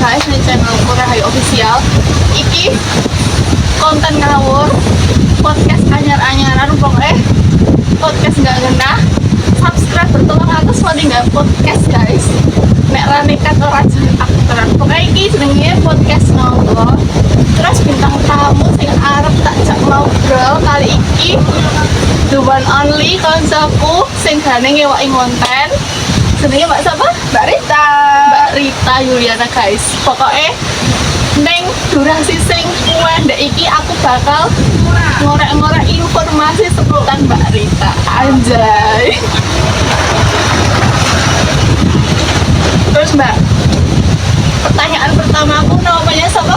guys di channelku Rahayu Official. Iki konten ngawur, podcast anyar-anyaran pokoknya podcast nggak ngena. Subscriber tolong aku selalu nggak podcast guys. Nek ranikat ora aku terang. Pokoknya iki jenenge podcast ngobrol. Terus bintang tamu sing arep tak jak ngobrol kali iki the one only koncoku sing gane ngewaki konten. Jenenge Mbak siapa? Mbak Rita. Mbak Rita Yuliana guys. Pokoknya neng durasi sing pendek iki aku bakal ngorek-ngorek informasi seputar Mbak Rita. Anjay. Terus Mbak, pertanyaan pertama aku namanya siapa?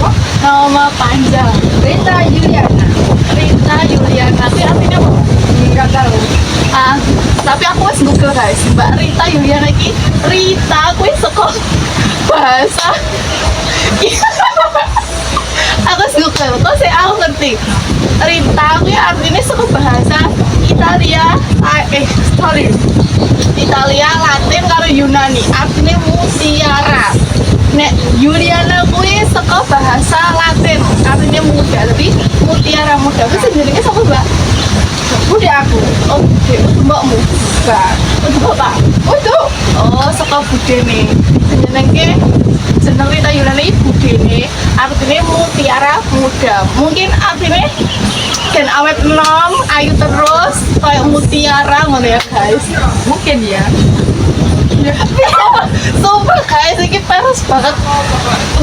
Apa? Nama panjang Rita Yuliana. Rita Yuliana. Tapi artinya apa? Enggak tahu. Tapi aku harus Google guys. Mbak Rita Yuliana ini Rita kuwi saka bahasa aku harus Google. Kok sih aku ngerti Rita kuwi artinya saka bahasa Italia Italia Latin karo Yunani artinya mutiara. Nek Yuliana kuwi saka bahasa Latin artinya muda, tapi mutiara muda kuwi sebenarnya saka Mbak Bude aku. Oh, Bude, mbakmu. Enggak. Untuk bapak. Untuk. Oh, saka Bude nih. Jenenge jeneng Rita Yunani Bude nih. Artinya mutiara muda. Mungkin artinya dan awet enom, ayu terus, kayak mutiara ngono ya guys. Mungkin ya. Sumpah guys, ini peres banget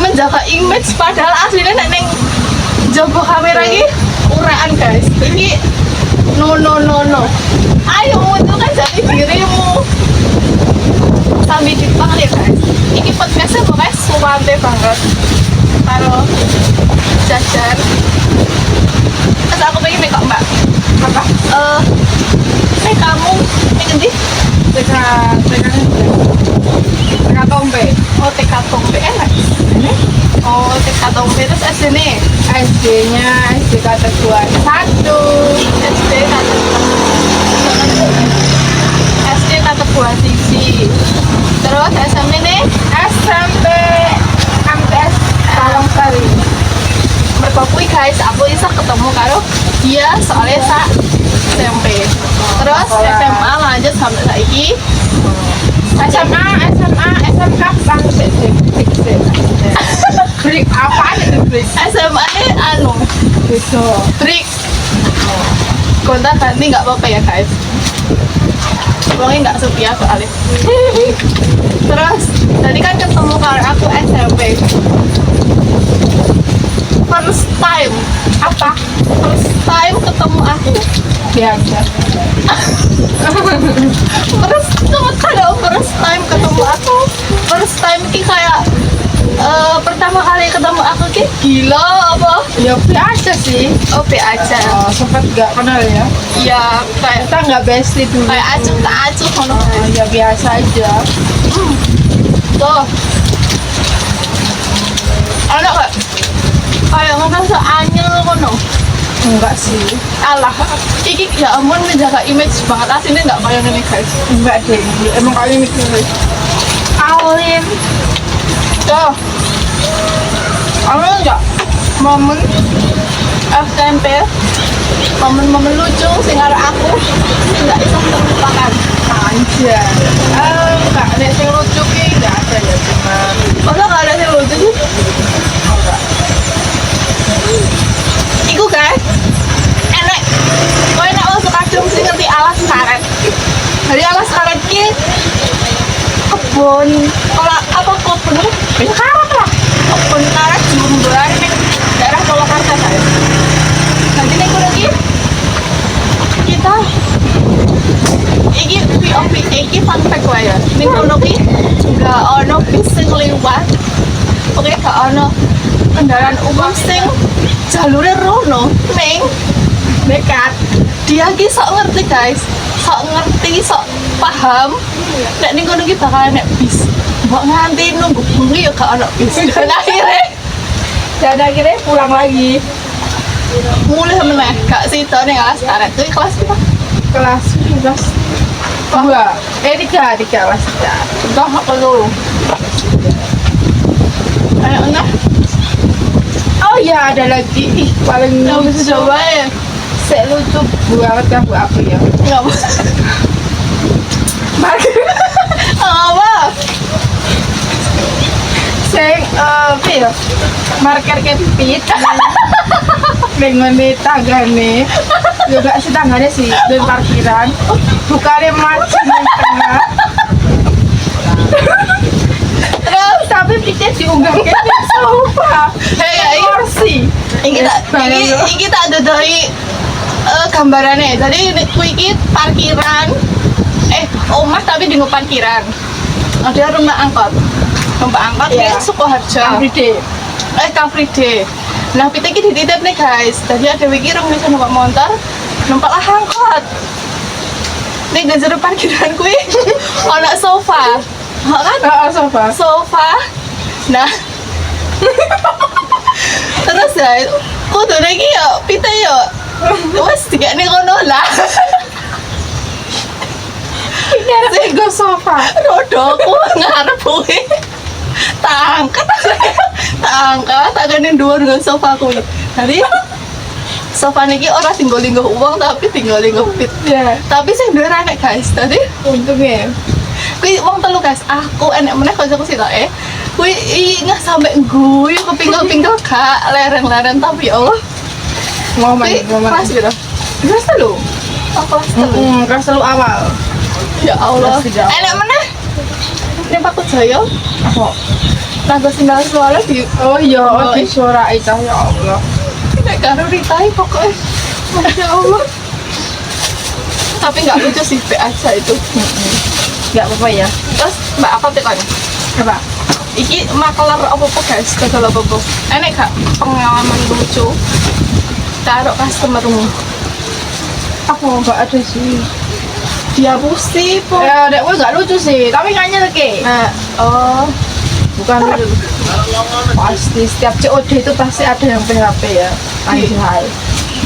menjaga image padahal aslinya nek jogo kamera ini uraan guys. Ini no. Ayo munculkan jati dirimu. Sambil Jepang ya guys. Ini podcastnya pokoknya suwante banget. Karo jajan. Terus aku pengen make up Mbak. Apa? Make kamu ngendi? TK Tombe. Oh, TK Tombe enak. Oh, TK Tombe terus SD nih. SD-nya SD Kateguan 1. SD Kateguan siji. Terus SMP nih SMP MTS Tawangsari. mergo kuwi guys, aku bisa ketemu karo dia soalnya SMP. Terus SMA lanjut sampai saiki. SMA, SMK bangsa Break apa itu break? SMA nih anu Gitu. break. Kontak ganti nggak apa-apa ya guys. Pokoknya nggak setia soalnya. Terus tadi kan ketemu karo aku SMP. First time ketemu aku. Biasa. First time ketemu aku. First time ki kayak pertama kali ketemu aku ki gila apa? Ya biasa sih. Oh, be aja. Oh, sempat nggak kenal ya. Ya kayak Kita nggak bestie dulu. acuh tak acuh ngono. Oh, ya biasa aja. Tuh. Ada gak? Kayak ngerasa anyel ngono. Enggak sih. Alah, iki ya ampun menjaga image banget aslinya nggak kayak gini guys. Enggak deh. Emang kali mikir. Alim. Tuh. Ada nggak momen SMP, momen-momen lucu sing karo aku nggak bisa terlupakan. Aja. Enggak ada yang lucu ki, enggak ada ya cuma. Masa nggak ada yang lucu sih? Enggak. Iku guys, enek. Kau enak masuk kadung sih ngerti alas karet. Dari alas karet ki kebun, kalau apa kebun? Karet lah. Kebun karet Jumbar ning daerah Purwakarta guys. Nanti nih kudu kita iki POV iki fun fact wae ya. Ning kono ki enggak ono bis sing liwat. Oke, gak ono kendaraan umum sing jalure rono ning nekat. Dia ki sok ngerti guys, sok ngerti, sok paham. Nek ning kono ki bakal nek bis. Mbok nganti nunggu bengi ya gak ono bis. Dan akhirnya Pulang lagi mulai meneh gak sida ning kelas karet. Kuwi kelas apa? kelas 2. 3 kelas 3. Udah aku dulu. Ayo nah. Oh iya ada lagi. Ih, paling Nggak bisa coba ya. saya lucu banget kan buat aku ya. Nggak bisa. Apa? Sing apa ya? Marker kepit. Dengan tanggane. Juga si tanggane sih di parkiran. Bukannya macet di tengah. Terus Tapi pitnya diunggah ke sofa. Hei, Kursi. Iki tak ada dari gambarannya. Jadi kuwi iki parkiran. Omah tapi di parkiran. Ada rumah angkot. Numpak angkot Iya. di Sukoharjo. Everyday. Car Free Day. Nah, kita iki dititip nih guys. Tadi ada wiki rong bisa numpak motor, numpak lah angkot. Nih di jero parkiran kuwi ana sofa. Kan Sofa. sofa. Nah, terus ya, kudu iki yo pita yo. Wes digane kono lah. Ini gue sofa. Rodoku ngarep kuwi. Tak angkat, tak gane dhuwur nggon sofa kuwi. Jadi sofa niki ora tinggal lingguh uang tapi tinggal lingguh pit. Ya, Tapi sing duwe anak guys. Tadi untungnya. kuwi wong telu guys. Aku enek meneh kancaku sitoke. Kuwi nggak sampai guyu kepinggal-pinggal gak lereng-lereng tapi ya Allah. Kuwi kelas piro? Kelas telu. Oh, kelas telu. Kelas selalu awal. Ya Allah. Kelas tiga. Enek meneh. Ning Pak Jaya. Apa? Tanggal 9 soalnya di Oh iya, Oh, di suara itu ya Allah. nek karo ritai pokoknya. Masya Allah. Tapi nggak lucu sih, be aja itu. Gak apa-apa ya. Terus Mbak apa tekan? Apa? Iki makelar apa-apa guys, gagal apa-apa. Enek gak pengalaman lucu karo customermu? Aku nggak ada sih. Dia pusi po. Ya, dek gue nggak lucu sih, tapi nggak nyeleke. Nah, oh, Bukan lucu. Pasti setiap COD itu pasti ada yang PHP ya. Anjay.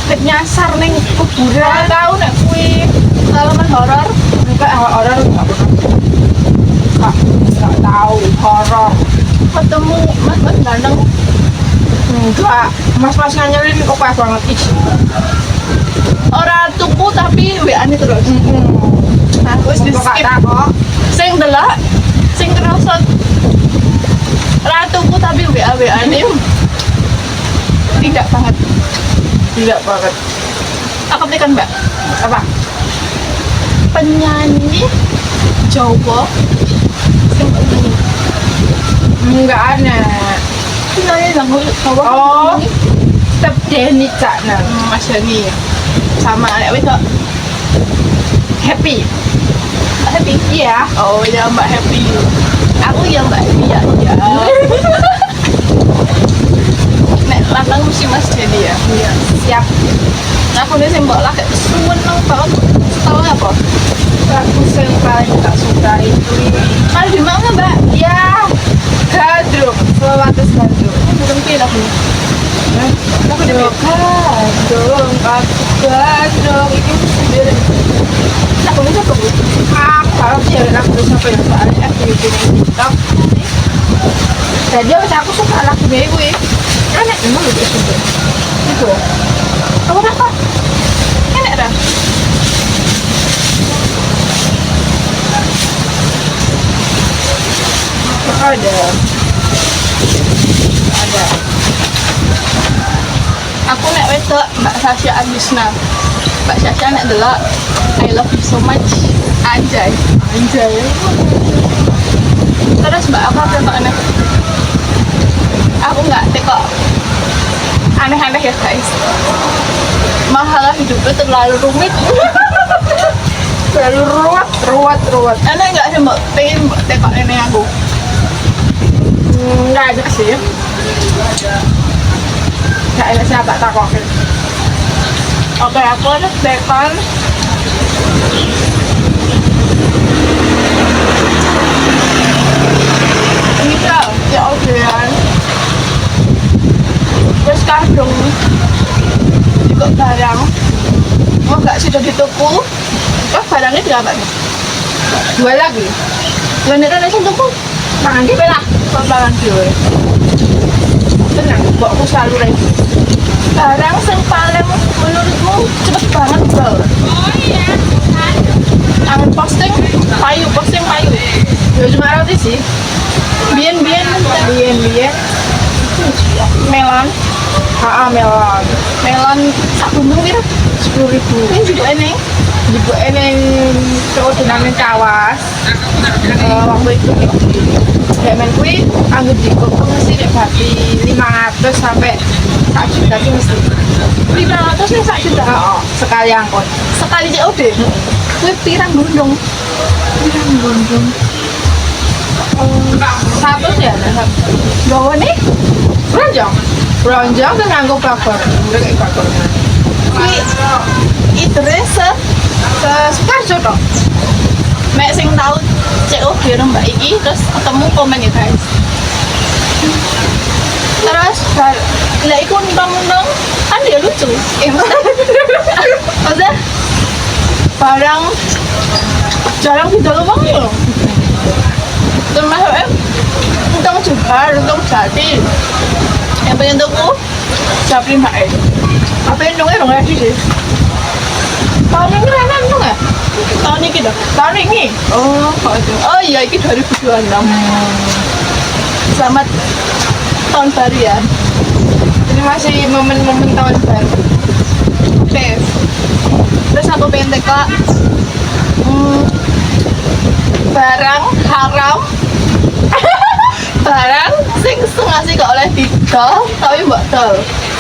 nek nyasar ning kuburan. Nggak tahu nek kui Pengalaman horor. enggak orang nggak pernah. Nggak tahu horor. Ketemu mas ganteng. Enggak, mas-mas nganyelin kok pas banget ih. Ora tuku tapi WA-ne terus. Nah, wis di Kok skip. kok? Sing delok, sing kerasa ratuku tapi WA-WA-ne tidak banget. Tidak banget. Aku tekan Mbak, Apa? penyanyi Jawa sing penyanyi. Enggak aneh. Penyanyi yang Jawa. Oh. Step Denny Cak nah. Mas Yani sama anak wedok Happy. Mbak Happy. Iya. Oh ya Mbak Happy. Aku ya Mbak Happy ya. Ya. Nek lanang mesti Mas Yani ya. Iya. Siap. Aku nih sing mbok lagi seneng banget. Tahu apa? Lagu yang paling tak suka itu ini. Kalau di mana Mbak? Ya. Gadruk. Selawates Gadruk. Belum pilih aku. Aku di Gadruk. Gadruk. Ini sendiri. Aku nih siapa Bu? Kalau biarin aku terus apa ya soalnya aku bikin TikTok. Jadi aku suka lagunya ibu ya. Enak emang lebih suka. Itu. Kamu apa? Enak dah. Ada. Ada. Aku nek wedok Mbak Sasha Agusna. Mbak Sasha nek delok I love you so much. Anjay. Anjay. Terus Mbak apa tekokannya? Aku nggak tekok aneh-aneh ya guys. Masalah hidupnya terlalu rumit. Terlalu ruwet. Enak nggak sih Mbak? Pengen Mbak tekok ini aku. Nggak ada sih. Nggak ada siapa takokin. Oke, aku ada tekon. Misal, ya orderan. Terus kadung juga barang. Oh nggak sudah di toko. Oh barangnya berapa nih? Dua lagi. Beneran aja toko. Tangan kita lah. Pembalan dulu. tenang, mbokku selalu review. Barang yang paling menurutmu cepet banget bro. Angin posting payu. Ya cuma roti sih. Biyen Bien. melon Melon sak gunung gitu. 10.000. Ini juga ini. Ibu eneng keordinan cawas. Waktu itu Demen kui anggur jikok mesti nek bati 500 sampai 1 juta ki mesti. 500 nih sak juta. Heeh, sekali angkot. Sekali COD. Kuwi pirang gondong. Satu sih ada. Gawa nih. Beronjong kan nganggo bakor. Udah kayak bakor. Kuwi itere Sesuka toh. mek sing tau COD mbak iki terus ketemu komen ya guys. Terus lah iku undang-undang kan dia lucu. Maksudnya barang jarang didol wong yo. Termasuk untung juga, untung jadi. Yang pengen tuku Japri mbak apa yang dongnya dong sih? Tahun ini kan dong ya? Tahun ini dong? Tahun ini? Oh iya, ini 2026. Selamat tahun baru ya. Ini masih momen-momen tahun baru. Oke. Terus aku pengen teka barang haram barang sing setengah sih gak oleh didol tapi mbak dol.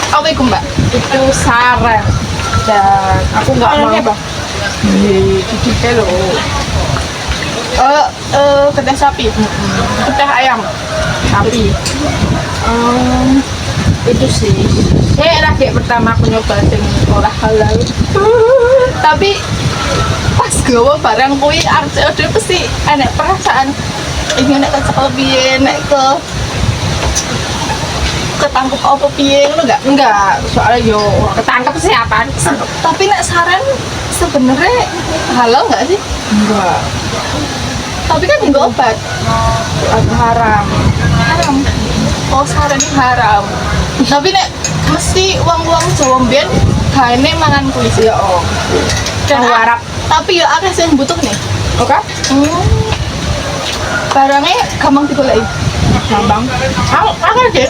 Apa itu mbak? Itu saran dan aku nggak mau Sarannya apa? di kilo. Kedai sapi, kedai ayam. Tapi itu sih saya lagi pertama aku nyoba sing ora halal. Tapi pas gawa barang kuwi arep COD pasti enek perasaan ini nek kecekel piye, nek ketangkep apa piye ngono Enggak, soalnya yo ketangkep sih apaan? Tapi nek saran sebenarnya halal nggak sih? Enggak, Tapi kan nggak obat. aku haram. Haram. Oh, saran haram. Tapi nek mesti uang-uang Jawa mbiyen gaene mangan kulit. Ya oh. Dan Warap. tapi ya akeh sing butuh nih. Oke? Barangnya gampang digoleki. Gampang. Aku deh.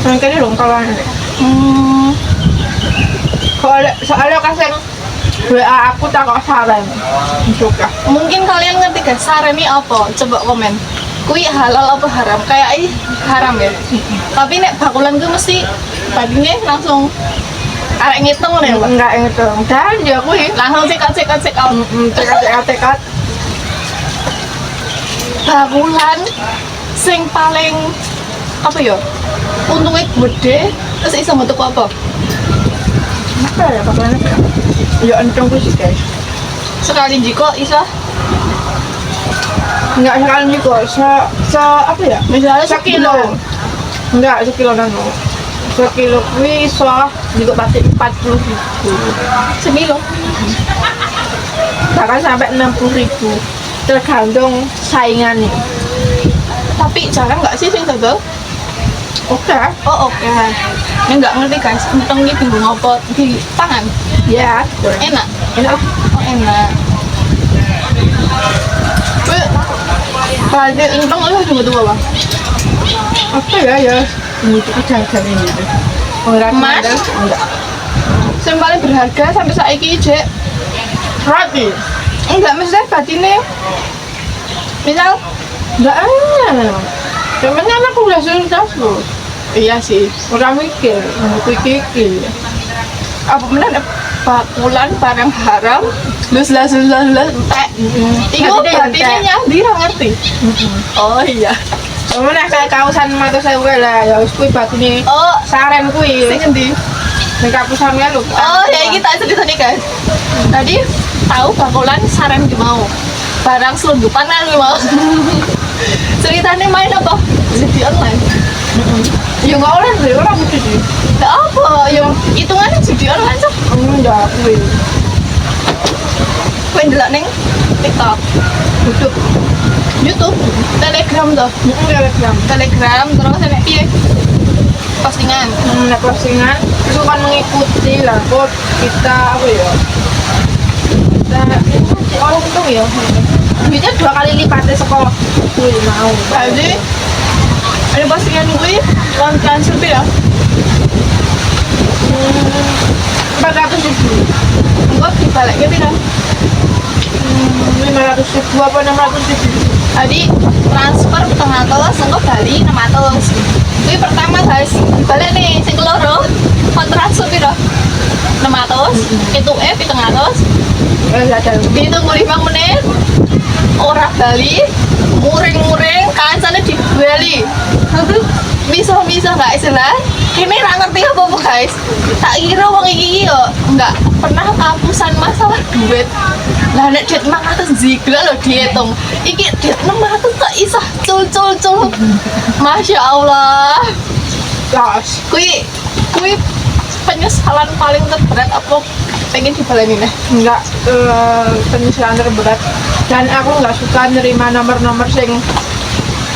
Mungkin dong kalau soalnya kasih WA aku tak kok saran. Suka. Mungkin kalian ngerti guys, saran ini apa? Coba komen. Kui halal apa haram? Kayak haram ya. Tapi nek bakulan gue mesti baginya langsung arek ngitung nih, Mbak. Enggak itu. Dan ya aku Langsung cekat out. tekat. Bakulan sing paling apa ya? Untungnya gede, terus iso metu apa? Apa ya bakalan apa? Ya untung sih guys. Sekali jiko iso Enggak sekali juga. Apa ya? misalnya Sekilo. Enggak, sekilo nano. Sekilo kuwi iso juga pasti 40.000. semilo. Bahkan sampai 60.000. Tergantung saingannya. Tapi jarang nggak sih sing dodol? Oke. Oh oke. Ini nggak ngerti guys, untung ini bingung apa di tangan. Ya, betul. Enak. Enak. Oh enak. Berarti untung lu juga tuh apa? Apa ya? Ini itu jajan ini. Emas? Enggak. Yang paling berharga sampai saiki Jek. Roti. Enggak mesti batine. Misal Enggak ada. Temennya aku udah suruh. iya sih. Orang mikir, kiki. Apa benar bakulan barang haram lus entek. Iku batine nyandi ra ngerti. Oh iya. Mana kayak kausan mata saya lah, ya wis kuwi batine Oh, saren kuwi. sing endi? Nek kapusannya lho. Oh ya kita cerita nih guys. Tadi tahu bakulan saran di mau barang selundupan kan mau. Ceritanya main apa? Judi online. Ya enggak oleh sih, orang mesti sih. Gak apa? Yang hitungannya judi online sih. Enggak kuwi. Kau ndelok neng TikTok, YouTube, Telegram tuh. Telegram. Telegram terus ada piye? postingan. Nek postingan itu kan mengikuti lah kok kita apa ya? Orang itu ya. Duitnya 2 kali lipatnya sekolah. Kuwi mau. Jadi ada postingan gue uang transfer ya. 400.000. Enggak dibaliknya pira? 500.000 apa 600.000? Jadi transfer tengah kelas enggak bali 600. Gue pertama guys dibalik nih sing keloro kon transfer pira? 600. Itu 700. Ada. Ditunggu 5 menit ora bali muring-muring kancane dibali. Bisa gak istilah ini ra ngerti apa guys, tak kira wong iki yo nggak pernah kapusan masalah duit lah. Nek duit 500 zigla lo dihitung iki duit 600 tak isah cul masya Allah. Los. Kui penyesalan paling terberat apa pengen dibaleni nih? Enggak penyesalan terberat dan aku nggak suka nerima nomor-nomor sing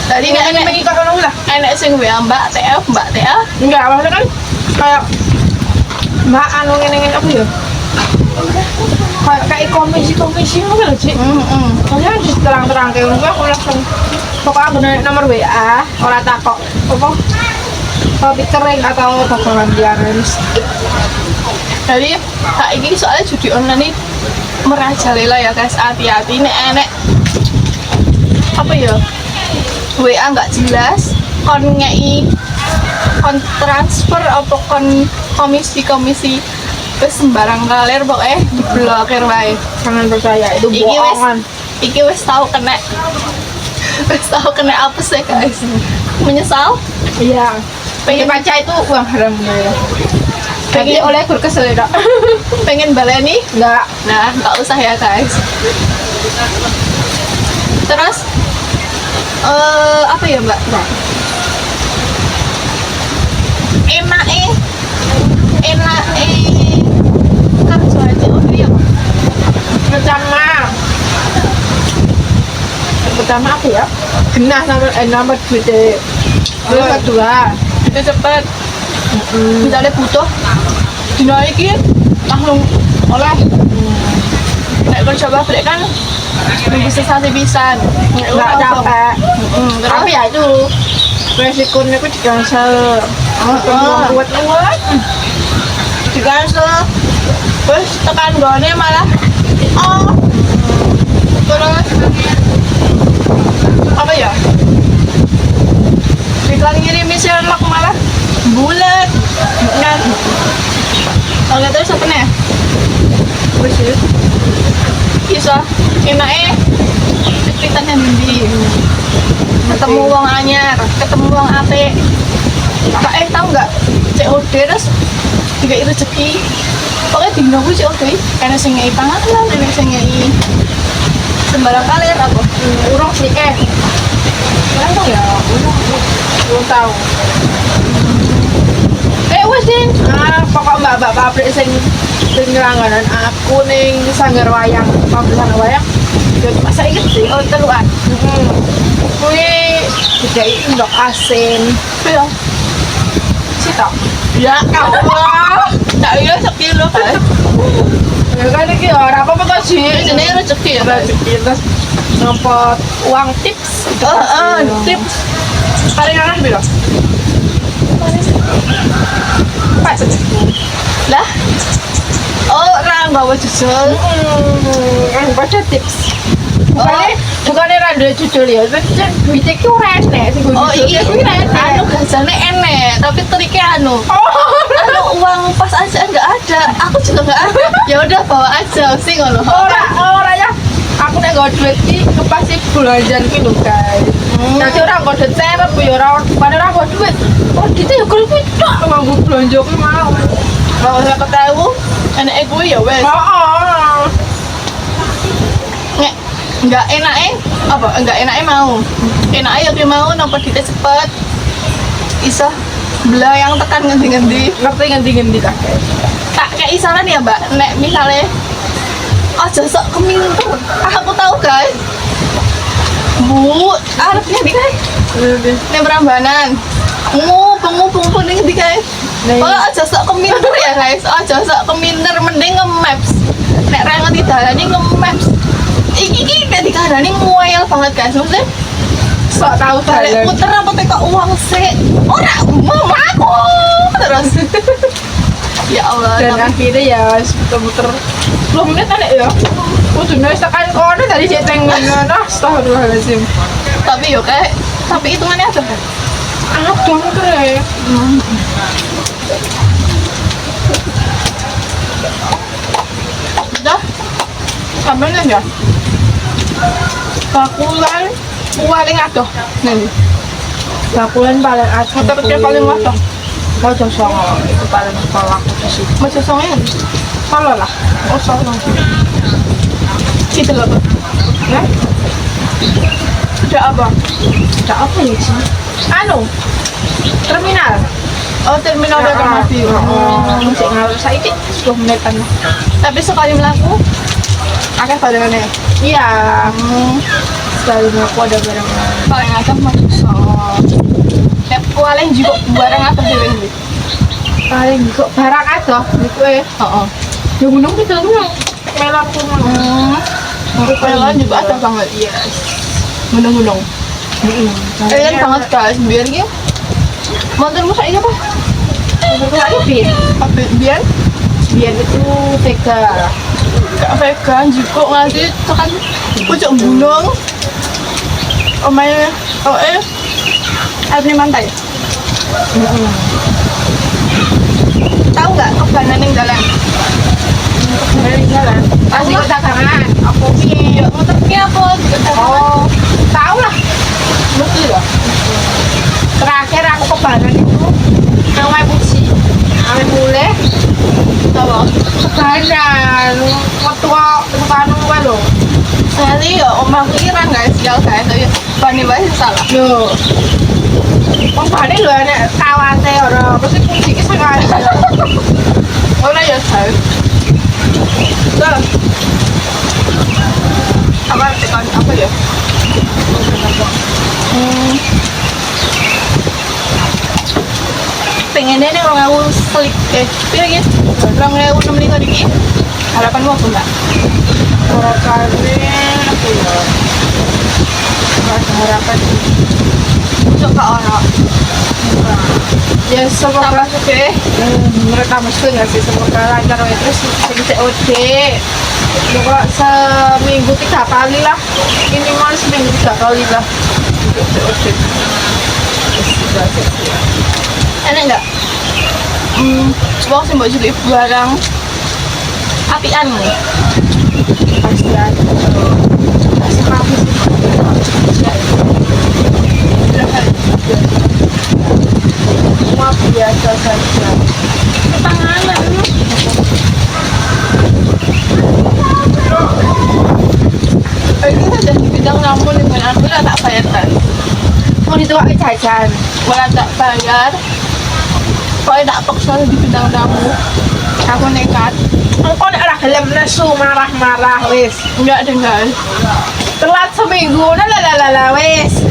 Tadi ini nek mengikut orang lah. enek sing WA Mbak TF Enggak, maksudnya kan kayak mbak anu ngene apa ya? Kayak komisi mungkin loh sih. Maksudnya harus terang-terang kayak ngono aku langsung pokoknya aku nanya nomor WA, ora takok apa topik kering atau bakalan diaran. Jadi kak ini soalnya judi online ini merajalela ya guys, hati-hati nek enek apa ya WA nggak jelas kon ngei kon transfer apa kon komisi wis sembarang kalir pokoknya diblokir wae. Jangan percaya itu bohongan. Iki wis tahu kena apa sih guys, menyesal. Iya. Pengen baca itu uang haram ya. Pengen oleh berkesel ya. Pengen baleni Enggak. nah nggak usah ya guys. Terus apa ya mbak? Enake kerja aja udah ya. Pertama apa ya? Genah nomor duit terus kedua Itu cepet. Misalnya butuh dinaikin langsung oleh. Nek kerja pabrik kan nunggu sesasi pisan. nggak capek. Terus Tapi ya itu resikonya itu di-cancel. Buat di cancel. Terus tekan gone malah terus apa ya? Iklan ngirimin Sherlock malah bulat kan. Kalau terus apa nih? Bisa enaknya ceritanya Bindi ketemu uang anyar, ketemu uang ate. Tahu nggak COD terus tiga rezeki. Pokoknya di nunggu COD karena sing ngei panganan, karena sing ngei sembarang kali ya apa? urung sih kenapa ya urung tahu. Wes deh. Pokok mbak pabrik sing langganan aku ning sanggar wayang, pabrik sanggar wayang. Ya cuma saya inget sih, teluan. Kuwi didai ndok asin. Ya. Sitok. Ya Allah. Tak iya sekilo kan. Ya kan iki ora apa-apa kok sih. Jenenge rezeki ya, Mas. Terus ngempot uang tips. Tips. Paling aneh piro? Pas. Lah. Oh, orang bawa jujur. Baca tips. Bukannya rada jujur ya, tapi duitnya ki ora enek sing Oh iya, kuwi ora enek. anu gasane enek, tapi triknya anu uang pas aja nggak ada, aku juga nggak ada. Ya udah bawa aja sih ngono. Ora ya. Aku nek nggo duit ki kepasti belanjaan ki lho, guys. Nanti ora nggo duit serep ya ora padahal ora nggo duit. Oh, gitu ya kuwi tok nggo belanja ki mau. Kalau saya ketemu, enek gue ya wes. Heeh. Nggak enaknya mau. Enaknya ya mau nomor kita cepet. Isa belah yang tekan ngendi-ngendi. Ngerti ngendi-ngendi ta? Tak kayak isaran ya mbak. Nek misalnya aja sok keminter. Aku tahu guys. Bu, arepnya di guys. Nek Prambanan. Mumpung mumpung ning ndi kae. Oh, aja sok keminter ya guys. Aja sok keminter mending nge-maps. Nek ra ngerti dalane nge-maps. Iki nek dikarani muayal banget guys. Maksudnya sok tahu balik dalan. puter apa teko uang sih. Ora mamaku. Terus ya Allah, Dan tapi akhirnya ya muter-muter 10 menit kan ya. Udah nulis tekan kono tadi cek tengen. Astagfirullahaladzim. yo kayak tapi hitungannya ada kan? Aduh keren. Udah, Sampai ya. Bakulan paling adoh nanti. Bakulan paling adoh. motornya paling wadah. Mojo songo itu paling kolak di situ. Macam songnya Solo lah. oh salah. Gitu loh. Nah, Ada apa? ada apa ya sih? Anu, terminal. Oh terminal udah mati. Masih ngalur saya 10 menitan. Tapi sekali melaku, akeh badangannya. Iya, sekali aku ada barang Paling akeh masuk sok. Nek paling juga barang apa sih ini? paling kok barang aja gitu ya. Heeh. Ya gunung kita tuh melon tuh. Melon juga ada banget. Iya. Gunung-gunung. Kalian banget guys, biar gitu. Motormu saya apa? Itu lagi biar Apa biar? itu vega. Gak vegan juga ngasih tekan pucuk gunung. Omanya, air pantai. Tahu nggak kebanan yang jalan? Dari jalan. Pasti Tahu lah. ketakangan. Aku iya, motornya apa? Oh, tahu lah. Mesti lah. Terakhir aku ke Bandung itu namanya Puji. Ame mulai Tahu? kebanan waktu kanu kan lo. Sekali ya, omah kira guys, ya guys, tapi bani bahasa salah. Yo. Wong bane lho enek kawate ora, mesti Puji ki sekali. Oh nah ya guys. Tuh. Apa tekan apa ya? Pengennya nih orang aku selik pira gitu. Orang aku 6 dikit. Harapanmu apa enggak? Harapannya apa ya? Gak ada harapan. Coba orang. Ya semoga Tambah gede. mereka mesti nggak sih semoga lancar wae terus sing COD. Semoga seminggu 3 kali lah. Minimal seminggu 3 kali lah. Untuk COD. Enak enggak? Coba sih mbak Juli barang apian nih. Pasti ada. Pasti kamu semua biasa saja. Panganan. Ini sudah di bidang namun dengan aku lah tak bayar kan. Mau dituak jajan. Malah tak bayar. Pokoknya tak paksa di bidang tamu. Aku nekat. Kok nek ora gelem nesu marah-marah wis. Enggak dengar. Telat seminggu lah wis.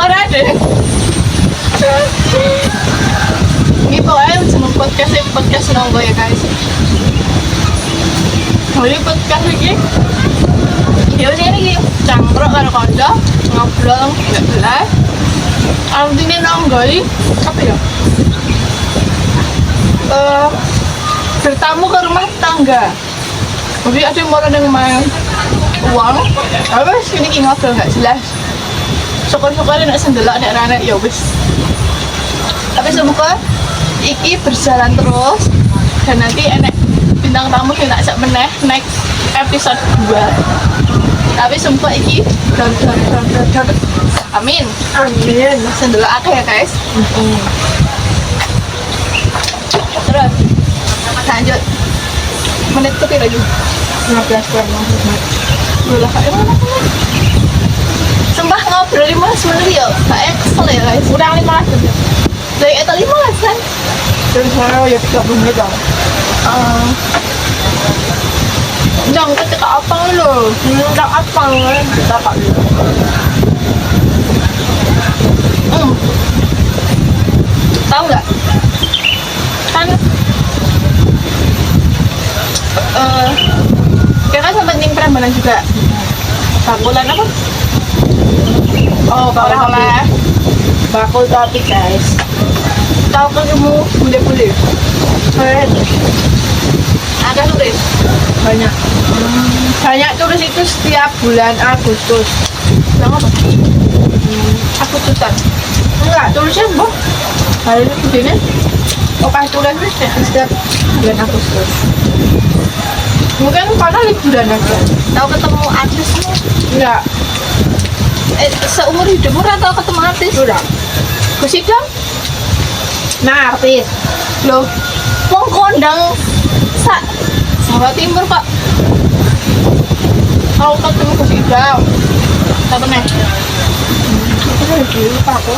Orang deh. Ini pokoknya jeneng podcast nonggo ya guys. Jadi podcast ini ya udah ini cangkruk karo kanca ngobrol nggak jelas. Artinya nonggo apa ya? Bertamu ke rumah tangga. Jadi ada yang mau yang main uang. Apa sih ini ngobrol nggak jelas. Syukur-syukur nek sendelok nek rane ya wis. Tapi semoga iki berjalan terus dan nanti enek bintang tamu sing tak ajak meneh next episode 2. Tapi semoga iki amin. Amin. Sendelok akeh ya guys. Terus lanjut. Menit ke lagi. 15 kurang 15. Udah kayak mana? Sumpah ngobrol 15 menit ya, kayak kesel ya guys. Udah 15 menit. Dari itu 15 kan? Terus saya ya 30 menit dong. Jangan ketika apa lo? Enggak apa kita Pak. makanan juga. Bakulan apa? Oh, Oleh-oleh. bakul topik guys. Tahu ketemu bule-bule. Ada turis. Banyak. Banyak turis itu setiap bulan Agustus. Yang apa? Agustusan. Enggak, turisnya boh. Hari ini begini. Oh, pas turis setiap bulan Agustus. Mungkin karena liburan aja. Tahu ketemu artismu? Enggak, Seumur hidupmu atau ketemu artis? udah. Kusidang? Nah, artis. Loh, wong kondang Jawa Timur kok. Tahu ketemu Kusidang? Tak pernah. Itu lagi lupa aku.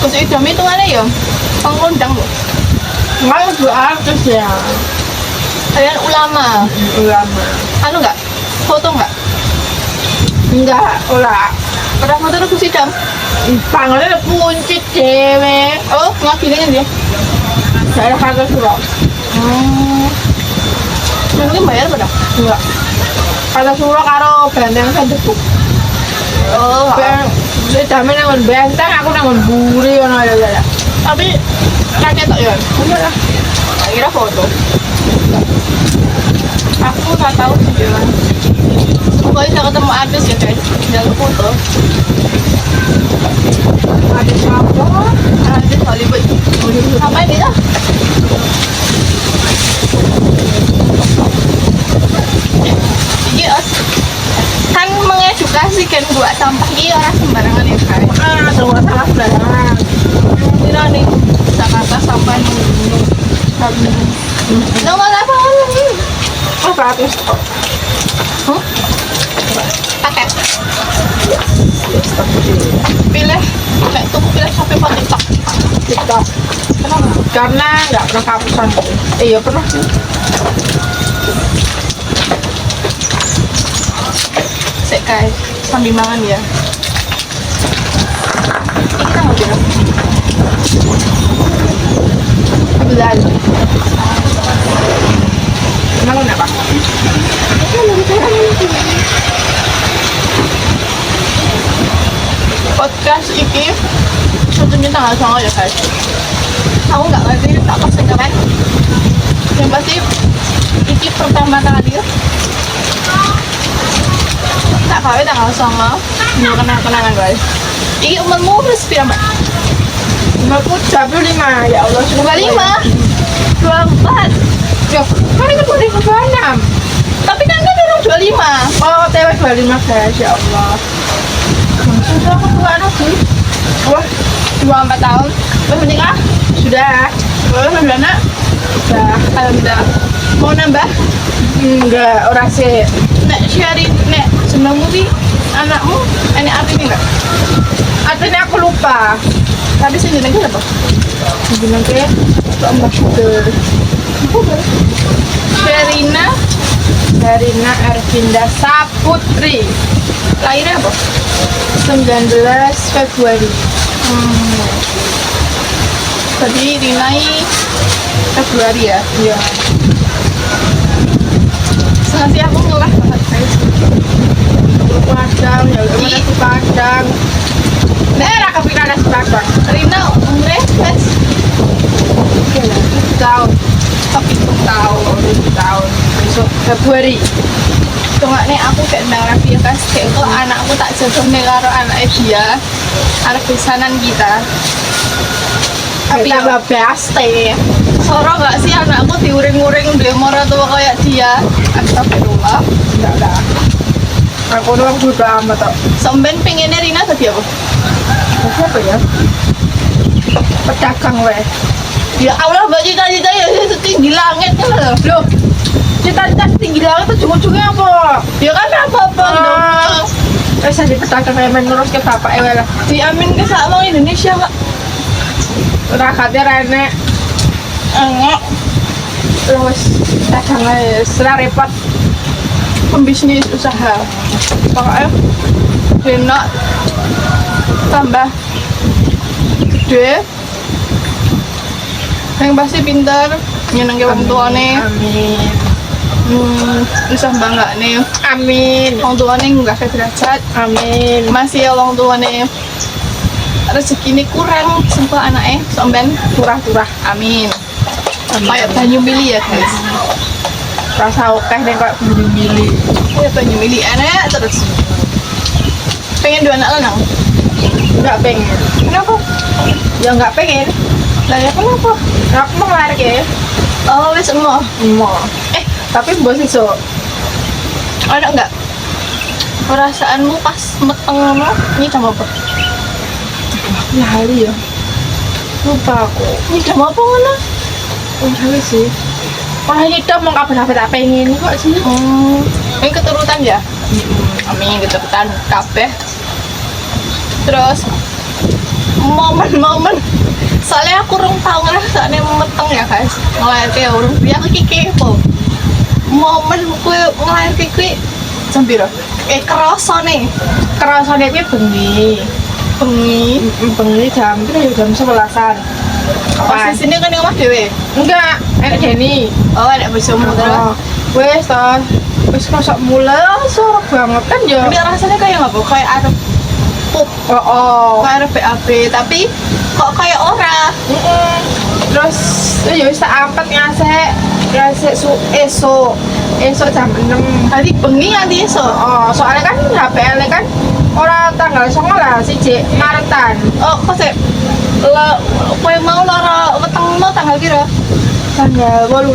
Kusidang itu mana ya? Wong kondang loh. Enggak, dua artis ya. Kalian ulama. Ulama. Anu nggak? Foto nggak? Enggak, olah. Pernah foto lu Kusidang? Panggilnya kunci cewek. Oh, ngakilinnya dia. Daerah Kartosuro. Mungkin bayar pada? Enggak. Kartosuro karo benteng Sendebuk. Oh, Saya damai nangon benteng, aku nangon buri ono ya. tapi kakek tak ya? Enggak lah. Tak kira foto. Aku nggak tahu sih gimana. Pokoknya saya ketemu artis ya guys, jangan foto. Ada siapa? Artis Hollywood. Apa ini dah? Jadi kan mengedukasikan buat sampah ini orang sembarangan ya kan? Semua salah sembarangan. Tidak nih, Jakarta sampah nunggu. Nomor apa? Oh, 100 kok. Paket. Pilih, kayak tuh pilih sampai buat TikTok. TikTok. Kenapa? Karena nggak pernah kehabisan. Iya pernah sih. Sek guys, sambil makan ya. Ini kita mau bilang. Kebetulan. Emang kenapa? Podcast iki tentunya tanggal 9 ya guys. Aku nggak ngerti tak pasti kan. Yang pasti iki pertama kali tak kawin tanggal 9. Mau kenang-kenangan guys. Iki umurmu terus berapa mbak? Aku 25 ya Allah. 25 24. Ya, kan itu 2026. Tapi kan orang 25. Oh, TW 25 guys, ya Allah. Sudah aku tua lagi. Wah, 24 tahun. Udah menikah? Sudah. Udah anak? Sudah. Alhamdulillah. Mau nambah? Enggak, orang sih. Nek sharing, nek senengmu sih anakmu, ini artinya enggak? Artinya aku lupa. Tapi sih jenengnya apa? Gimana ya? Ambassador. Sherina, Darina Ervinda Saputri. lahirnya apa? 19 Februari. Tadi Rinai Februari ya? Iya. Sengaja aku ngelah banget guys. Padang, ya udah nasi Padang. Daerah kepikiran nasi Padang. Rina umurnya wes Tahun. tapi tahun. Tahun. Besok Februari. Tunggu nih aku kayak nang Raffi ya guys. Kayak itu anakku tak jodoh nih karo anaknya dia. Anak besanan kita. Tapi Kita ya, babaste. soro gak sih anakku diuring-uring beli murah tua kayak dia? Astagfirullah. Enggak lah. Aku doang juga amat tau. Samben pengennya Rina tadi apa? Siapa ya? Pedagang weh. Ya Allah, mbak cita-cita ya setinggi langit kan loh. Loh, cita-cita tinggi langit itu ujung-ujungnya apa? Ya kan apa-apa dong. Saya jadi pedagang kayak menurut ke bapak ewe lah. Diamin ke sama Indonesia kak. Rakatnya rene. Enggak. Terus dagang aja, setelah repot. Pembisnis usaha. Pokoknya Rina tambah gede. Yang pasti pintar, nyenengin orang tuane. Amin. bisa bangga nih Amin. wong tuane nggak kayak derajat Amin. masih ya wong tuane rezeki ini kurang sumpah anaknya sampean Turah-turah. amin Amin. kayak banyu mili ya guys Rasa oke deh kayak bili-bili. kayak banyu mili enak terus pengen dua anak lanang Enggak pengen. kenapa Ya enggak pengen. lah ya kenapa Aku mau ngelarang ya. oh wes mau Mau. Tapi bos iso. ada nggak perasaanmu pas meteng ngono ini sama apa Ya hari ya. Lupa aku. ini sama apa ngono Hari sih. Wah ini dong mau kapan-kapan tak pengen kok sih. ini keturutan ya amin keturutan kabeh terus momen-momen soalnya aku rung tau ngerasane meteng ya guys ngelahirke urung dia aku kepo momen kue ngelahirke kue jam piro kerasa nih Kerasanya kuwi bengi. Bengi jam kira ya jam 11-an. posisinya kan di rumah dewe Enggak, enak Jenny. oh ada bojomu terus Wes toh. Wes kosok mulai sorok banget kan ya. ini rasanya kayak apa kayak arep pup Oh. kayak arep BAB tapi kok kayak ora Terus ya wis tak angkat ngasek esok jam 6. tadi bengi nanti esok Oh, soalnya kan HPL kan orang tanggal 19 siji Maretan. oh kok sih kue mau lara weteng mau tanggal piro Tanggal 18.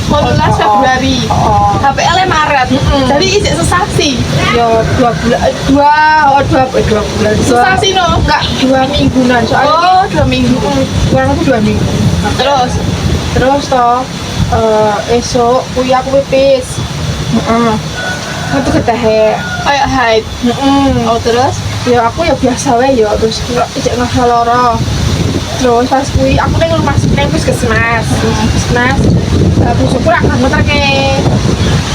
18 Februari Oh. HPL -nya Maret jadi isi sesasi Yo 2 bulan 2 bulan. sesasi no Enggak 2 mingguan soalnya oh 2 minggu kurang lebih 2 minggu. terus toh esok kuwi aku pipis. Metu ketehe. kayak haid oh terus Ya aku ya biasa wae ya terus ijek ngerasa lara. Terus pas kuwi aku ning rumah sakit puskesmas. Habis syukur aku muterke.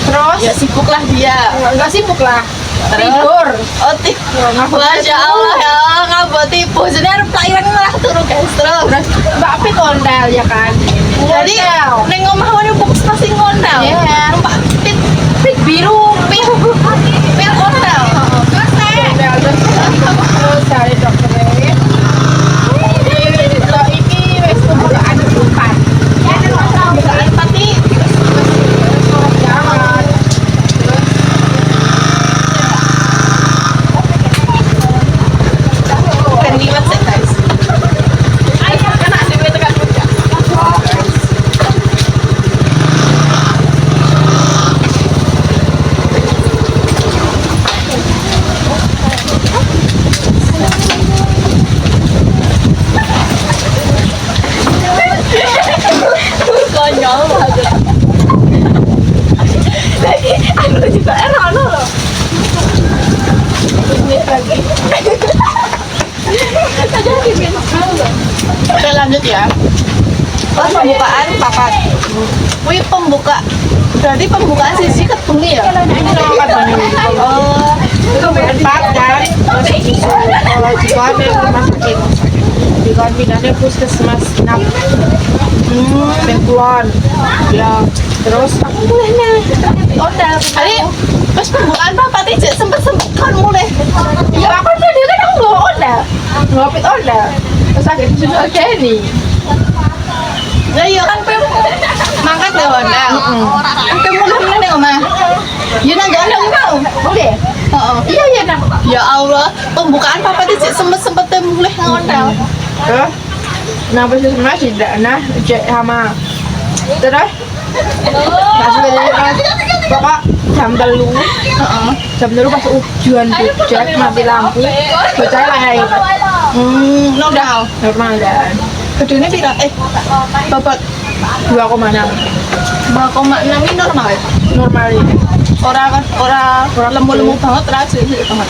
Terus ya sibuk lah dia enggak sibuk lah. Terus? Tidur. oh ngabot Masya Allah ya ngabot tipu jadi harus pelayanan malah turun guys terus Mbak Api kondal ya kan. jadi neng omah wani fokus pasti ngondal Iya. numpak pit biru pit ngondal Terus dari dokter ini wis pembukaan keempat. pembukaan pati Jangan. kan liwat sih guys enak sih gue tekan puncak konyol banget lagi aku juga erono loh ini lagi oke lanjut ya pas pembukaan papat wih berarti pembukaan sisi ketemu ya oh Itu berempat kan. Terus kalau juga ada rumah sakit. Di pindahnya puskesmas 6 Bengkulon. Ya. Terus aku mulai ondel tadi pas pembukaan papat aja sempet kan mulai ya aku tadi kan aku nggak ondel. Ngopit ondel. Terus akhirnya susu Jenny. ya iya kan pem mangkat ya ondel pem mulai mulai nih omah ya nang gak ada mau Boleh? oh Iya iya nak. ya Allah pembukaan papat aja sempet mulai ngondel Terus nah puskesmas tidak nah cek sama. Terus masuk ke pokok jam telu pas ujian bujak mati lampu bocah lahir normal normal dan gedenya pira babat 2,6 2,6 ini normal ya normal ini orang lemu banget terasa banget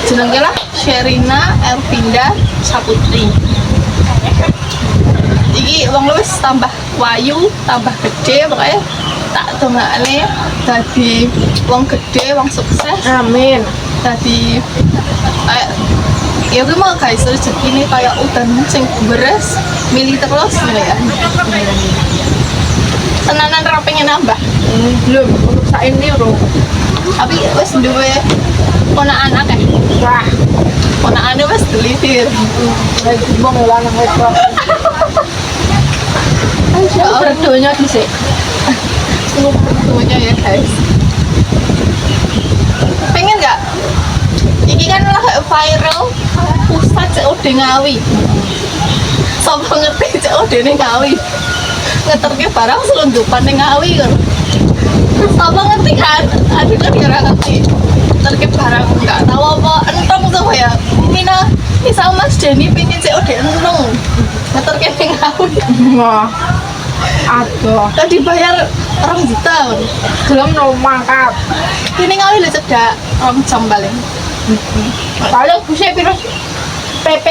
jenenge lah Sherina Elvinda Saputri iki wong luwes tambah wayu tambah gede pokoknya tak dongakne dadi wong gede wong sukses amin dadi ya gue mau guys rezeki ini kayak udan sing beres milih terus ya tenanan ra pengen nambah. Belum, untuk saat ini bro. Tapi wis duwe ponakan akeh. Wah, Ponakane wis delitir. lagi mau ngelanang itu. Ya Allah, Berdoanya di sini. semuanya ya guys. Pengen nggak? Iki kan lagi viral pusat COD Ngawi. Sopo ngerti COD ning Ngawi? Ngeterke barang selundupan ning Ngawi kan. Sopo ngerti kan? Aduh kan ya ora ngerti. Ngeterke barang nggak tahu apa entong sama ya. Mina misal Mas Denny pengen COD entong. Ngeterke ning Ngawi. Wah, aduh. Tadi bayar 2 juta kan. Belum mau mangkat. Ini Ngawi lu cedak 2 jam paling. Paling bisa virus PP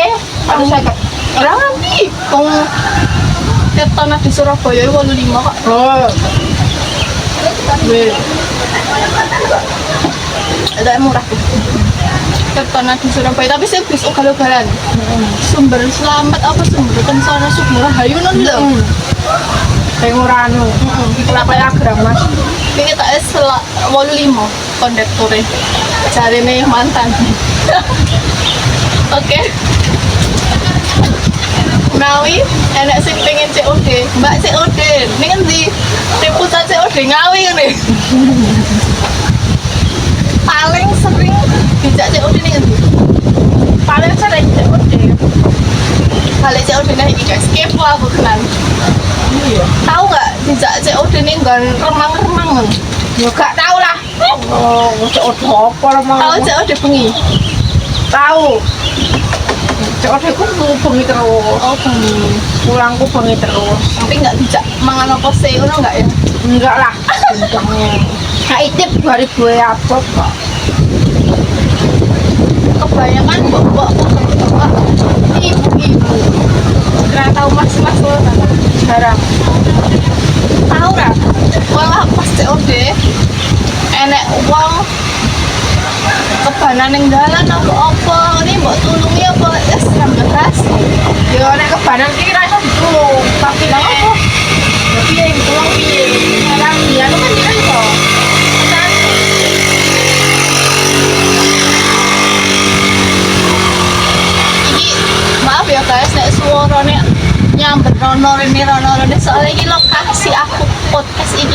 harus saya Orang nanti kong tanah di Surabaya 85 kok. Oh, Ada yang murah tuh. Tanah di Surabaya tapi saya bis ugal-ugalan. Sumber selamat apa sumber kencana sumber hayu non lho. penguranu. Kelapa Agram mas. Ini kita es 85 kondektornya. Cari nih mantan. Oke. Ngawi, enak sih pengen COD. Mbak COD, ini kan di pusat COD Ngawi nih. Paling sering dijak COD nih kan. Paling sering COD. Balik COD nih guys, kepo aku kenal. Iya. Tahu nggak dijak COD nih nggak remang-remang? Ya gak tahu lah. Oh, COD apa mau? Tahu COD bengi? Tahu. COD ku bengi terus. Oh bengi. Pulangku bengi terus. Tapi nggak dijak mangan apa sih, udah nggak ya? Enggak lah. Kak Itip 2000 apa kok? Kebanyakan bapak ibu-ibu nggak tahu mas-mas lo Jarang. tahu nggak malah pas COD enek uang kebanan yang jalan apa ini mbak tulungi apa ya serang beras Ya nek kebanan iki ra iso ditulung, tapi lah apa ya piye ditulung piye? Sekarang dia lu kan dia iso. ini maaf ya guys nek suaranya nyamber rono rene soalnya ini lokasi aku podcast ini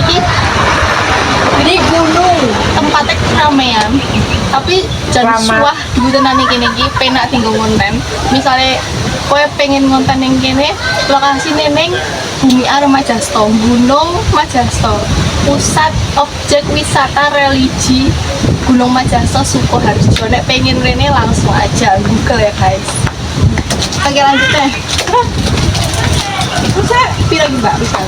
Ini gunung. tempatnya keramaian tapi jangan Lama. suah dulu tenan iki niki penak tinggal konten misalnya kowe pengen konten yang kene lokasi neneng Bumi Majasto Gunung Majasto pusat objek wisata religi Gunung Majasto Sukoharjo nek pengen rene langsung aja Google ya guys. Oke lanjut deh. Bisa pilih mbak bisa.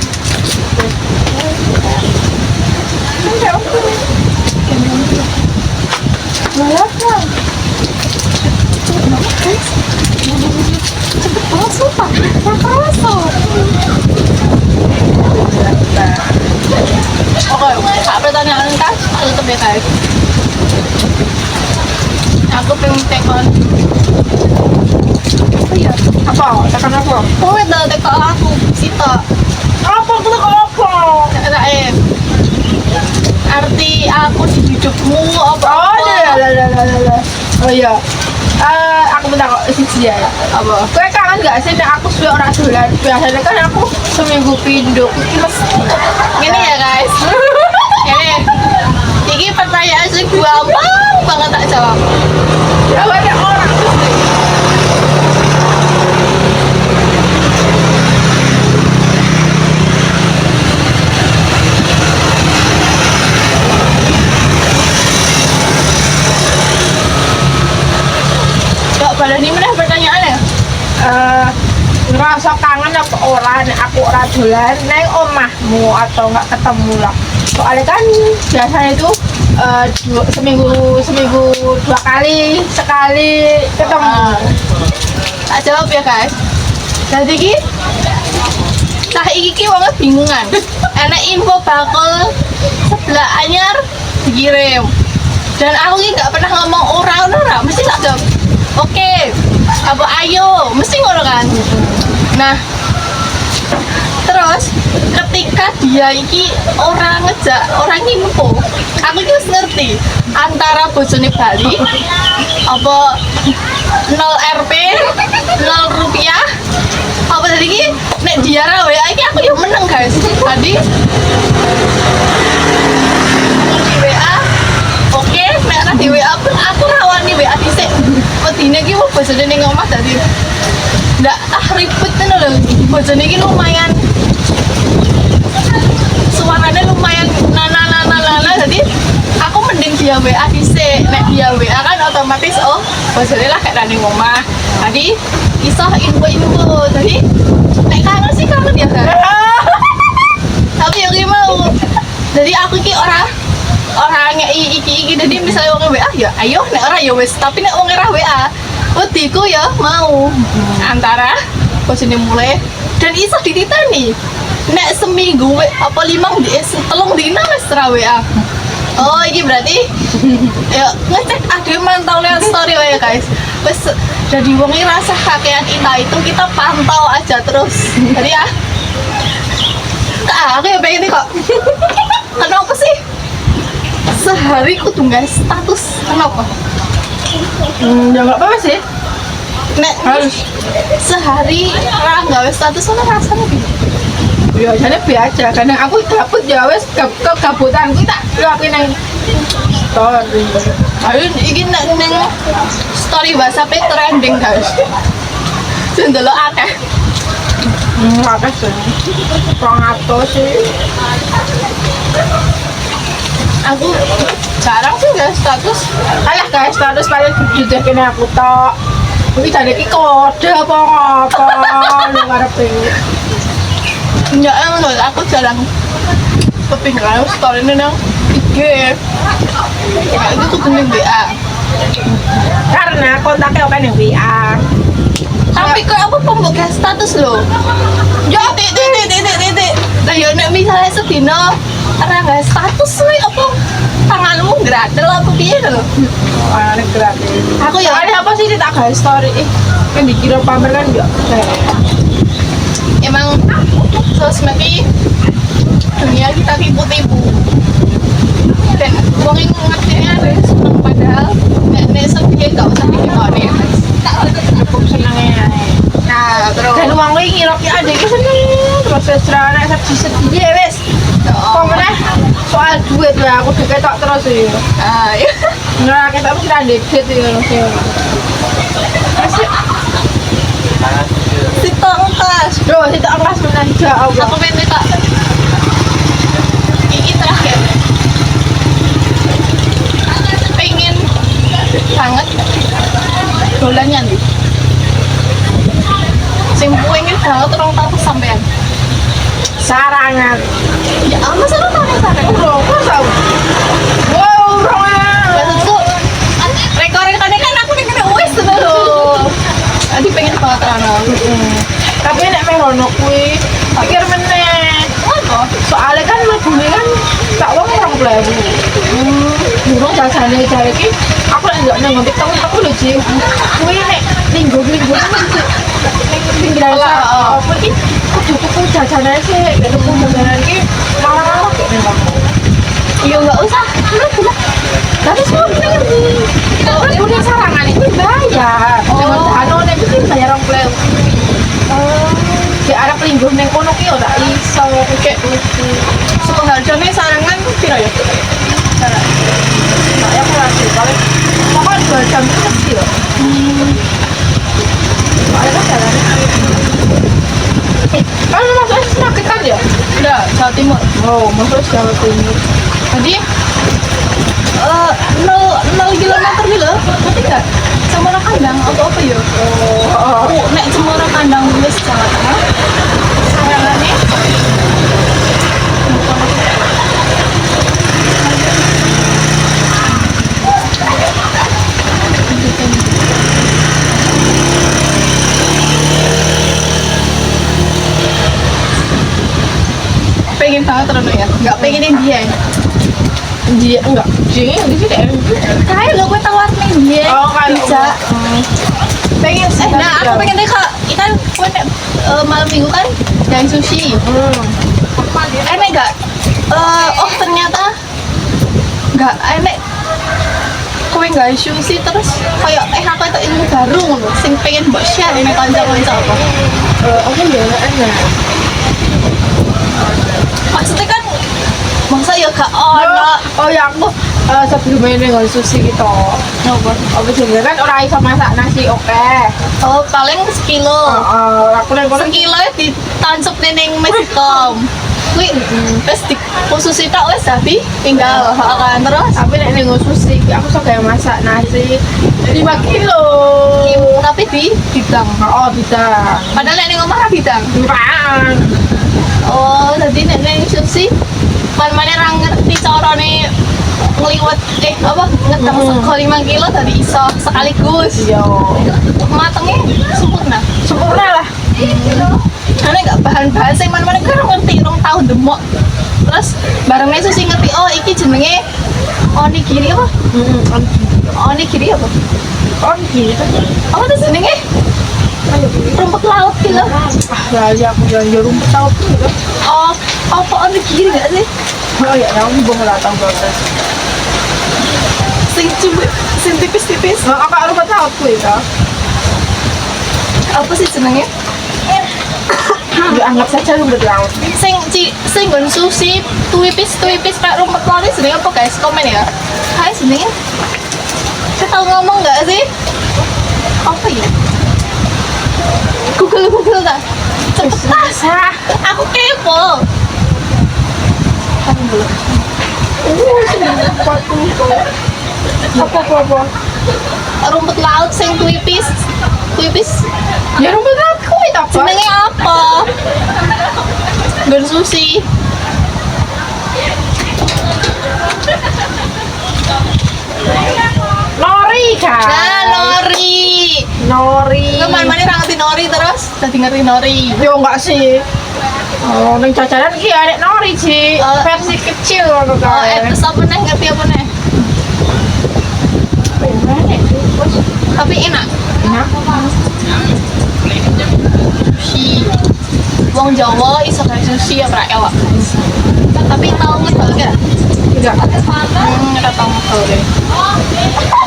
Oke, pertanyaan kan tutup ya guys. Aku pengen tekon. Apa ya? Apa? Tekan apa? Oh, itu tekon aku, Sita. Apa tuh apa? Raif. Arti aku di hidupmu apa? Oh iya. Oh iya. Aku minta kok siji ya. Apa? Kowe kangen gak sih nek aku suwe ora dolan? Biasanya kan aku seminggu pindho. Iki mesti Gini ya guys. Ini pertanyaan sih gampang banget tak jawab. ya banyak orang mesti. Gak pada ini mana pertanyaannya? Ngerasa kangen apa ora nek aku ora dolan neng omahmu atau nggak ketemu lah. Soalnya kan biasanya itu seminggu 2 kali, sekali ketemu. Tak jawab ya guys. Jadi ki nah iki wong bingungan. Enak info bakal sebelah anyar dikirim. Dan aku ki nggak pernah ngomong ora, mesti tak jawab. Oke, apa ayo, mesti ngono kan. Nah, terus ketika dia iki orang ngejak orang info, aku iki wis ngerti antara bojone Bali apa 0 Rp 0 rupiah apa tadi iki nek dia ra WA iki aku yang menang guys. Tadi di WA oke, nek ra di WA pun aku rawani WA dhisik. Wedine iki mau bojone ning omah dadi ndak ribet ngono lho. Bojone iki lumayan suaranya lumayan nana jadi aku mending dia WA dhisik. Nek dia WA kan otomatis bojone lah kayak ning omah. Tadi iso info-info. Jadi nek kangen sih kangen ya kan. Tapi yang mau. Jadi aku ki orang iki jadi misalnya wong WA ya ayo nek ora ya wis. Tapi nek wong ora WA wediku ya mau antara bojone mulai dan iso dititani. Nek seminggu apa 5 di 3 dina wis ra WA. Oh, ini berarti ya ngecek ada mantau lihat story ya guys. Wis jadi wong iki rasa kakean itu kita pantau aja terus. Jadi ya aku ya pengen kok. Kenapa sih? Sehari kudu guys status. Kenapa? Ya nggak apa-apa sih. Nek Harus. sehari ra gawe status ono rasane piye? Biasanya biasa, kadang aku gabut ya wes kegabutan kita lakuin yang story. Ayo iki nek ning story WhatsApp trending guys. Sing delok akeh. Apa sih? Sih. Aku jarang sih guys status. Alah guys, status paling jujur kene aku tok. Iki jane iki kode apa lu ngarepe. Ya emang aku jarang kepikiran story ini nang IG. Nah, itu tuh bener WA. Karena kontaknya oke ning WA. Tapi kok aku pembuka status loh. Ya titik. Lah yo nek misalnya sedina ora gawe status nih apa tanganmu gradel apa piye lho. Ana gratis. Aku ya Ada apa sih tak gawe story? Kan dikira pamer kan yo. emang sosmed ini dunia kita tipu-tipu dan wong yang ngertinya ada seneng padahal nek sedih gak usah dikoni Cukup senengnya. nah terus Dan uang gue ngira ya ada yang seneng terus seserana sedih ya wes. Kok mana soal duit lah aku diketok terus ya. ya Nggak kita pun kira debit ya. Masih situ angkas Duh, itu angkas menang ya Allah. aku pengen tak ini terakhir pengen banget dolannya nih sing pengen banget orang tahu sampean Sarangan. ya apa sih orang tahu Bro, kok tahu? Wow, bro ya. maksudku rekor-rekornya kan aku pengen wes tuh loh Adi pengen banget Rano Tapi nek merono kuwi pikir meneh. apa? Soalnya kan lebune kan tak wong 20.000. Burung jasane jare iki aku lek ndelok nang TikTok aku lho Ji. Kuwi nek minggu-minggu kan ning pinggiran Lah, apa iki kudu tuku jajane sih, nek tuku jajanan iki malah kok nek Ya nggak usah tapi semua pengen di terus udah sarangan itu bayar dengan anu nek iki bayar 20.000. Di arah pelingguh neng kono ki ora iso kayak suka harganya sarangan piro ya? nah, ya aku lagi paling pokoknya 2 jam itu mesti loh. Soalnya kan jalannya kan masuk semakin kan ya? Udah, Jawa Timur Oh, masuk Jawa Timur. Jadi 0 kilometer gitu ngerti gak? Cemara Kandang apa ya? Oh, Nek Cemara Kandang wis Jawa Tengah sarangannya pengen banget Rono ya? Nggak pengenin dia dia enggak. Dia di sini kayak lo gue tawar nih dia Oh, kalau bisa pengen sih. Nah aku pengen deh kak, ikan kue malam minggu kan dan sushi. Enak gak? Oh ternyata nggak enak. Kue nggak sushi terus kayak aku itu ilmu baru ngono. Sing pengen mbok share ini kanca-kanca apa? Oke deh, enak. Maksudnya kan masa ya gak ono. Oh ya aku sebelum ini nggak sushi gitu. Nyoba. Apa sih kan orang iso masak nasi oke. Oh paling sekilo. Aku nih Sekilo ditancep ning Meskom. Kuwi wis di khusus tok wis tapi tinggal kan terus tapi nek ning sushi aku suka masak nasi 5 kilo. tapi di bidang. Oh bisa. Padahal nek ning omah ra bidang. Apaan? Oh, jadi nek ning sushi mana ra ngerti carane ngliwet apa ngedang sego 5 kilo tadi iso sekaligus. Iya. Matengnya sempurna. Sempurna lah. Karena nggak bahan-bahan sing mana-mana kan ngerti rong tahun demok. Terus barengnya sushi ngerti oh iki jenenge onigiri apa? Onigiri apa? Oh gitu. Apa tuh jenenge? Rumput laut gitu. Lah ya aku jalan rumput laut gitu. Oh, apa onigiri nggak sih? Oh ya, aku belum tahu banget. Sing tipis-tipis. Apa rumput laut kuwi ya? Apa sih jenenge? Ya anggap saja rumput laut. Sing nggon sushi tuipis kayak rumput laut ini jenenge apa guys? Komen ya. Hai jenenge. Saya tahu ngomong nggak sih? Apa ya? Google dah. Cepetan. Aku kepo. Kamu belum. Apa? Rumput laut sing tuipis. Ya rumput laut kuwi ta, Pak? Jenenge apa? Nggon sushi. Nori kan? Nah, nori. Nori. Lu mana-mana ngerti nori terus? Tadi ngerti nori. Yo enggak sih. Oh, neng cacaran iki ada nori sih. Versi kecil ngono Oh, kae. terus apa nih? Ngerti apa nih? Tapi enak. Enak. Sushi. Wong Jawa iso kayak sushi ya pra elak. Tapi tau ngedol gak? Enggak. Nggak tau ngedol deh.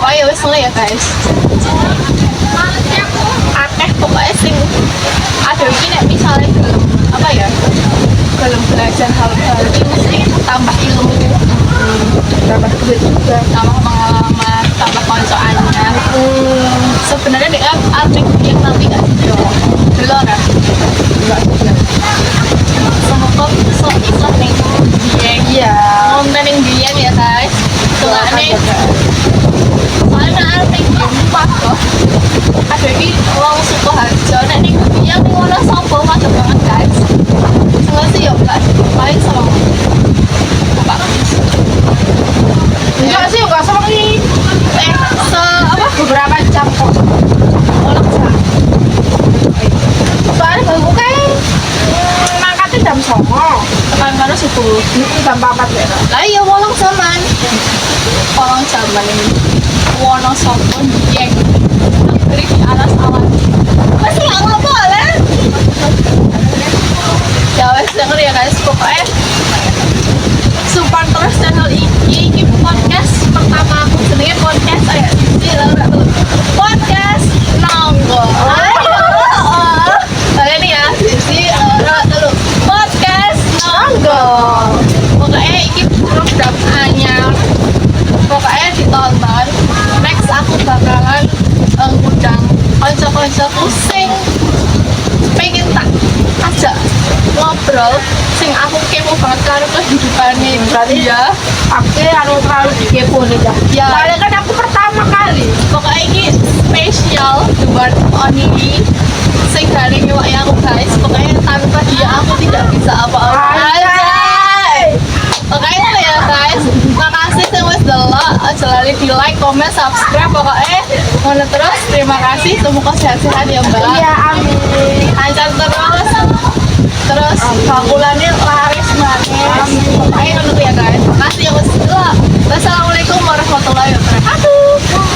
Oh ya wes lah ya guys. Akeh pokoknya sing ada ini nek misalnya gelem apa ya? Gelem belajar hal baru ini mesti tambah ilmu, Dapat duit juga. tambah pengalaman, tambah koncoannya. Sebenarnya dia artik yang nanti nggak sih? Belum kan? Enggak juga. Semoga iso nih dieng. Iya. Konten yang dieng ya guys. Soalnya artik yang lupa kok. Ada ini uang suku harjo. Nek nih yang nih warna sopo macam banget guys. Enggak sih ya enggak. Paling sama. Apa? Enggak sih, enggak sewengi. Apa? Beberapa jam kok. Orang sah. Soalnya baru kan mangkatnya jam 09.00. Tekan karena suku. Ini jam 4 ya. Lah iya wolong zaman. Wolong zaman ini. Wono sopo dieng. Negeri di atas awan. Masih nggak boleh. Ya wes denger ya guys, pokoknya support terus channel ini podcast pertama aku jenenge podcast podcast nonggo. Ayo ini ya, sisi dulu podcast nonggo. Pokoknya ini program anyar. Pokoknya ditonton. Next aku bakalan ngundang konco-koncoku sing pengen tak ajak ngobrol sing aku kepo banget karo kehidupannya dia. Aku anu terlalu kepo nih dah. Ya. Soalnya kan aku pertama kali. Pokoknya ini spesial the one only sing hari ini aku guys. Pokoknya tanpa dia aku tidak bisa apa-apa. Anjay. Pokoknya itu ya guys. Makasih sing wis delok. Aja lali di like, comment, subscribe. Pokoknya ngono terus. Terima kasih. Semoga sehat-sehat ya Mbak. Iya, amin. Lancar terus. Terus bakulannya laris manis. Pokoknya ngono ya guys. Makasih ya wis delok. Wassalamualaikum warahmatullahi wabarakatuh.